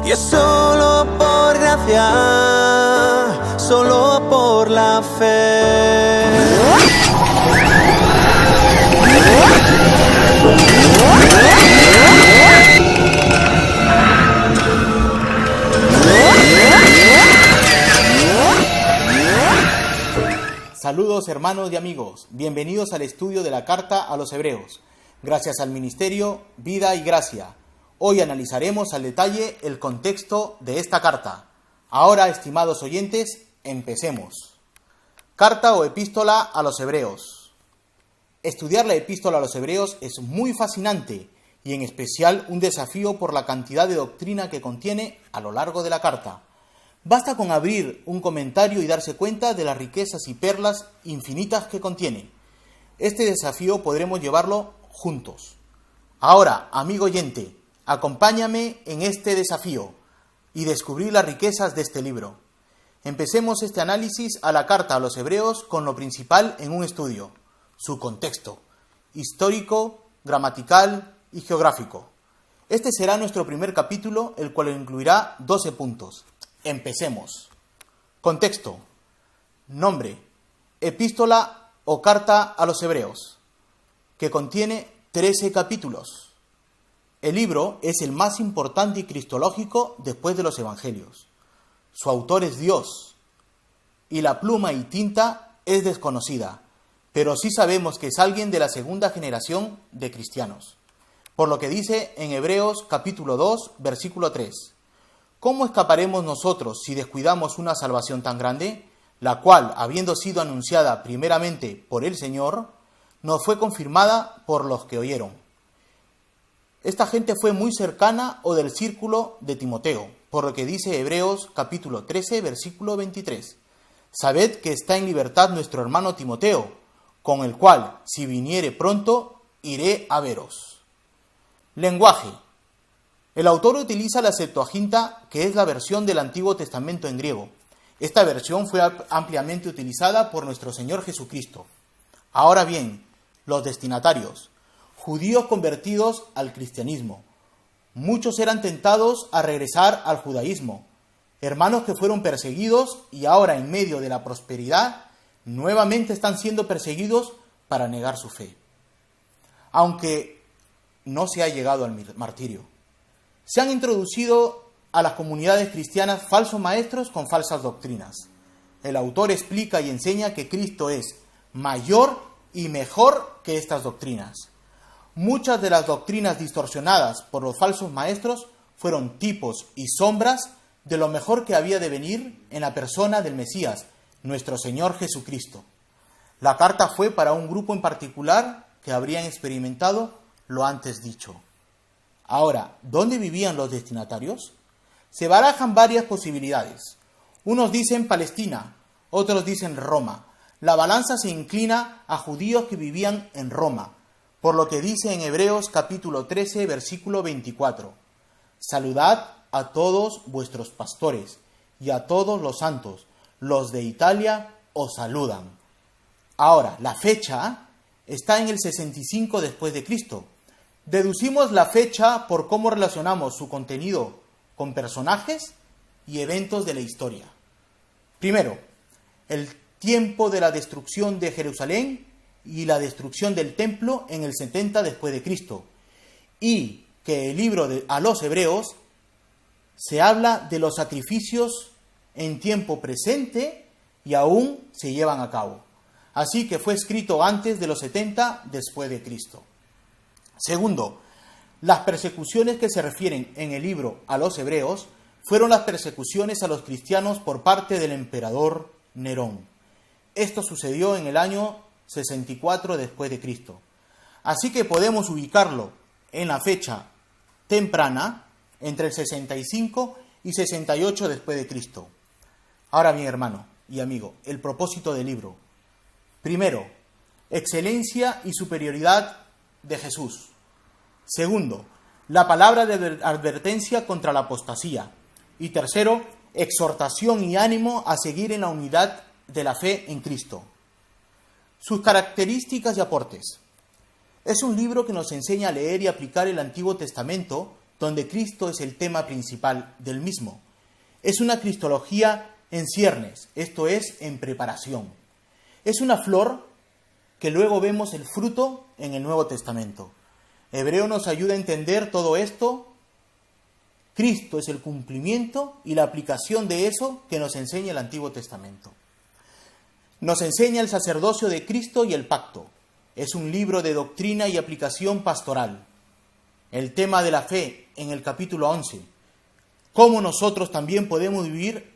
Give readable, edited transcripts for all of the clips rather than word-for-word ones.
Y es solo por gracia, solo por la fe. Saludos hermanos y amigos, bienvenidos al estudio de la Carta a los Hebreos, gracias al Ministerio Vida y Gracia. Hoy analizaremos al detalle el contexto de esta carta. Ahora, estimados oyentes, empecemos. Carta o epístola a los Hebreos. Estudiar la epístola a los Hebreos es muy fascinante y en especial un desafío por la cantidad de doctrina que contiene a lo largo de la carta. Basta con abrir un comentario y darse cuenta de las riquezas y perlas infinitas que contiene. Este desafío podremos llevarlo juntos. Ahora, amigo oyente, acompáñame en este desafío y descubrir las riquezas de este libro. Empecemos este análisis a la carta a los Hebreos con lo principal en un estudio, su contexto, histórico, gramatical y geográfico. Este será nuestro primer capítulo, el cual incluirá 12 puntos. Empecemos. Contexto. Nombre. Epístola o carta a los Hebreos, que contiene 13 capítulos. El libro es el más importante y cristológico después de los Evangelios. Su autor es Dios, y la pluma y tinta es desconocida, pero sí sabemos que es alguien de la segunda generación de cristianos, por lo que dice en Hebreos capítulo 2, versículo 3. ¿Cómo escaparemos nosotros si descuidamos una salvación tan grande, la cual, habiendo sido anunciada primeramente por el Señor, nos fue confirmada por los que oyeron? Esta gente fue muy cercana o del círculo de Timoteo, por lo que dice Hebreos capítulo 13, versículo 23. Sabed que está en libertad nuestro hermano Timoteo, con el cual, si viniere pronto, iré a veros. Lenguaje. El autor utiliza la Septuaginta, que es la versión del Antiguo Testamento en griego. Esta versión fue ampliamente utilizada por nuestro Señor Jesucristo. Ahora bien, los destinatarios, judíos convertidos al cristianismo. Muchos eran tentados a regresar al judaísmo. Hermanos que fueron perseguidos y ahora en medio de la prosperidad, nuevamente están siendo perseguidos para negar su fe. Aunque no se ha llegado al martirio. Se han introducido a las comunidades cristianas falsos maestros con falsas doctrinas. El autor explica y enseña que Cristo es mayor y mejor que estas doctrinas. Muchas de las doctrinas distorsionadas por los falsos maestros fueron tipos y sombras de lo mejor que había de venir en la persona del Mesías, nuestro Señor Jesucristo. La carta fue para un grupo en particular que habrían experimentado lo antes dicho. Ahora, ¿dónde vivían los destinatarios? Se barajan varias posibilidades. Unos dicen Palestina, otros dicen Roma. La balanza se inclina a judíos que vivían en Roma, por lo que dice en Hebreos capítulo 13, versículo 24. Saludad a todos vuestros pastores y a todos los santos. Los de Italia os saludan. Ahora, la fecha está en el 65 después de Cristo. Deducimos la fecha por cómo relacionamos su contenido con personajes y eventos de la historia. Primero, el tiempo de la destrucción de Jerusalén y la destrucción del templo en el 70 después de Cristo. Y que el libro a los Hebreos se habla de los sacrificios en tiempo presente y aún se llevan a cabo. Así que fue escrito antes de los 70 después de Cristo. Segundo, las persecuciones que se refieren en el libro a los Hebreos fueron las persecuciones a los cristianos por parte del emperador Nerón. Esto sucedió en el año 64 después de Cristo. Así que podemos ubicarlo en la fecha temprana entre el 65 y 68 después de Cristo. Ahora bien, hermano y amigo, el propósito del libro. Primero, excelencia y superioridad de Jesús. Segundo, la palabra de advertencia contra la apostasía. Y tercero, exhortación y ánimo a seguir en la unidad de la fe en Cristo. Sus características y aportes. Es un libro que nos enseña a leer y aplicar el Antiguo Testamento donde Cristo es el tema principal del mismo. Es una cristología en ciernes, esto es, en preparación. Es una flor que luego vemos el fruto en el Nuevo Testamento. Hebreo nos ayuda a entender todo esto. Cristo es el cumplimiento y la aplicación de eso que nos enseña el Antiguo Testamento. Nos enseña el sacerdocio de Cristo y el pacto. Es un libro de doctrina y aplicación pastoral. El tema de la fe en el capítulo 11. Cómo nosotros también podemos vivir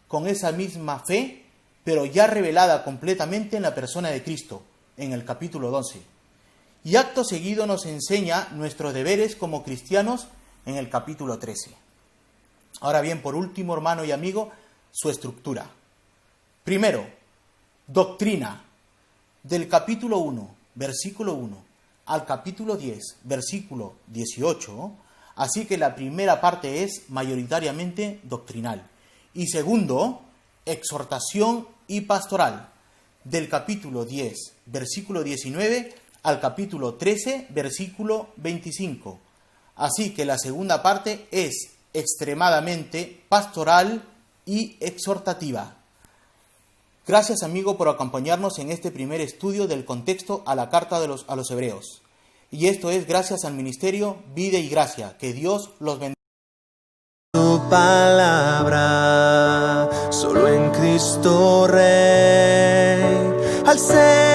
con esa misma fe, pero ya revelada completamente en la persona de Cristo, en el capítulo 12. Y acto seguido nos enseña nuestros deberes como cristianos en el capítulo 13. Ahora bien, por último, hermano y amigo, su estructura. Primero, doctrina. Del capítulo 1, versículo 1, al capítulo 10, versículo 18, así que la primera parte es mayoritariamente doctrinal. Y segundo, exhortación y pastoral. Del capítulo 10, versículo 19, al capítulo 13, versículo 25. Así que la segunda parte es extremadamente pastoral y exhortativa. Gracias, amigo, por acompañarnos en este primer estudio del contexto a la carta a los Hebreos. Y esto es gracias al Ministerio Vida y Gracia. Que Dios los bendiga. Tu palabra, solo en Cristo Rey, al ser